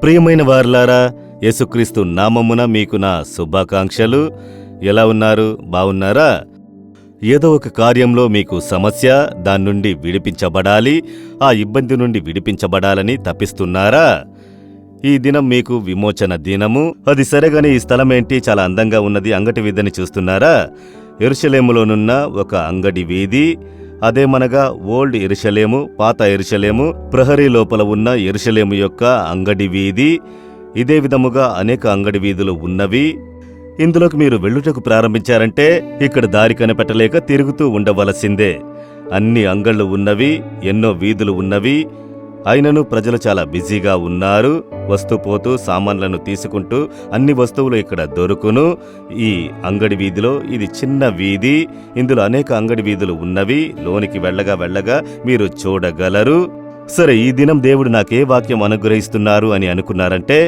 ప్రియమైన వారలారా, యేసుక్రీస్తు నామమున మీకు నా శుభాకాంక్షలు. ఎలా ఉన్నారు? బావున్నారా? ఏదో ఒక కార్యంలో మీకు సమస్య, దాని నుండి విడిపించబడాలి, ఆ ఇబ్బంది నుండి విడిపించబడాలని తప్పిస్తున్నారా? ఈ దినం మీకు విమోచన దినము. అది సరేగాని ఈ స్థలం ఏంటి? చాలా అందంగా ఉన్నది. అంగటి వీధిని చూస్తున్నారా? యెరూషలేములోనున్న ఒక అంగడి వీధి. అదేమనగా ఓల్డ్ యెరూషలేము, పాత యెరూషలేము, ప్రహరీ లోపల ఉన్న యెరూషలేము యొక్క అంగడి వీధి. ఇదే విధముగా అనేక అంగడి వీధులు ఉన్నవి. ఇందులోకి మీరు వెళ్ళుటకు ప్రారంభించారంటే ఇక్కడ దారి కనిపెట్టలేక తిరుగుతూ ఉండవలసిందే. అన్ని అంగళ్ళు ఉన్నవి, ఎన్నో వీధులు ఉన్నవి. అయినను ప్రజలు చాలా బిజీగా ఉన్నారు. వస్తూ సామాన్లను తీసుకుంటూ అన్ని వస్తువులు ఇక్కడ దొరుకును. ఈ అంగడి వీధిలో ఇది చిన్న వీధి. ఇందులో అనేక అంగడి వీధులు ఉన్నవి. లోనికి వెళ్ళగా మీరు చూడగలరు. సరే, ఈ దినం దేవుడు నాకే వాక్యం అనుగ్రహిస్తున్నారు అని అనుకున్నారంటే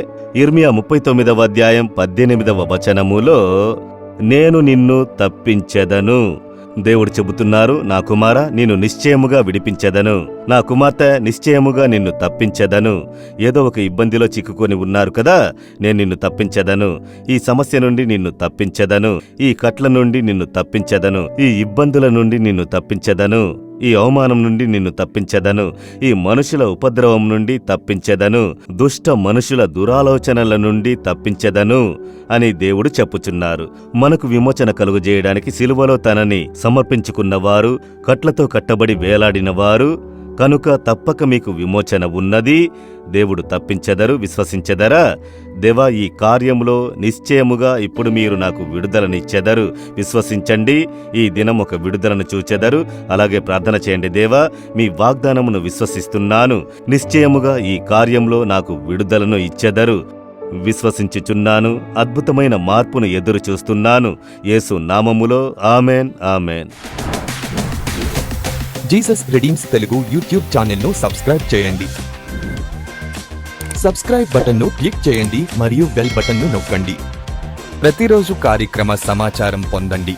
ఇర్మియా 39వ అధ్యాయం 18వ వచనములో నేను నిన్ను తప్పించెదను. దేవుడు చెబుతున్నారు, నా కుమార, నిన్ను నిశ్చయముగా విడిపించెదను. నా కుమార్తె, నిశ్చయముగా నిన్ను తప్పించెదను. ఏదో ఒక ఇబ్బందిలో చిక్కుకొని ఉన్నారు కదా, నేను నిన్ను తప్పించెదను. ఈ సమస్య నుండి నిన్ను తప్పించెదను. ఈ కట్ల నుండి నిన్ను తప్పించెదను. ఈ ఇబ్బందుల నుండి నిన్ను తప్పించెదను. ఈ అవమానం నుండి నిన్ను తప్పించెదను. ఈ మనుషుల ఉపద్రవం నుండి తప్పించెదను. దుష్ట మనుషుల దురాలోచనల నుండి తప్పించెదను అని దేవుడు చెప్పుచున్నారు. మనకు విమోచన కలుగజేయడానికి సిలువలో తనని సమర్పించుకున్నవారు, కట్లతో కట్టబడి వేలాడినవారు కనుక తప్పక మీకు విమోచన ఉన్నది. దేవుడు తప్పించెదరు. విశ్వసించెదరా? దేవా, ఈ కార్యములో నిశ్చయముగా ఇప్పుడు మీరు నాకు విడుదలనిచ్చెదరు. విశ్వసించండి. ఈ దినం ఒక విడుదలను చూచెదరు. అలాగే ప్రార్థన చేయండి. దేవా, మీ వాగ్దానమును విశ్వసిస్తున్నాను. నిశ్చయముగా ఈ కార్యంలో నాకు విడుదలను ఇచ్చెదరు. విశ్వసించుచున్నాను. అద్భుతమైన మార్పును ఎదురు చూస్తున్నాను. యేసు నామములో amen, amen. Jesus redeems Telugu YouTube ఛానల్ను సబ్స్క్రైబ్ చేయండి. సబ్స్క్రైబ్ బటన్ను క్లిక్ చేయండి మరియు బెల్ బటన్ను నొక్కండి. ప్రతిరోజు కార్యక్రమ సమాచారం పొందండి.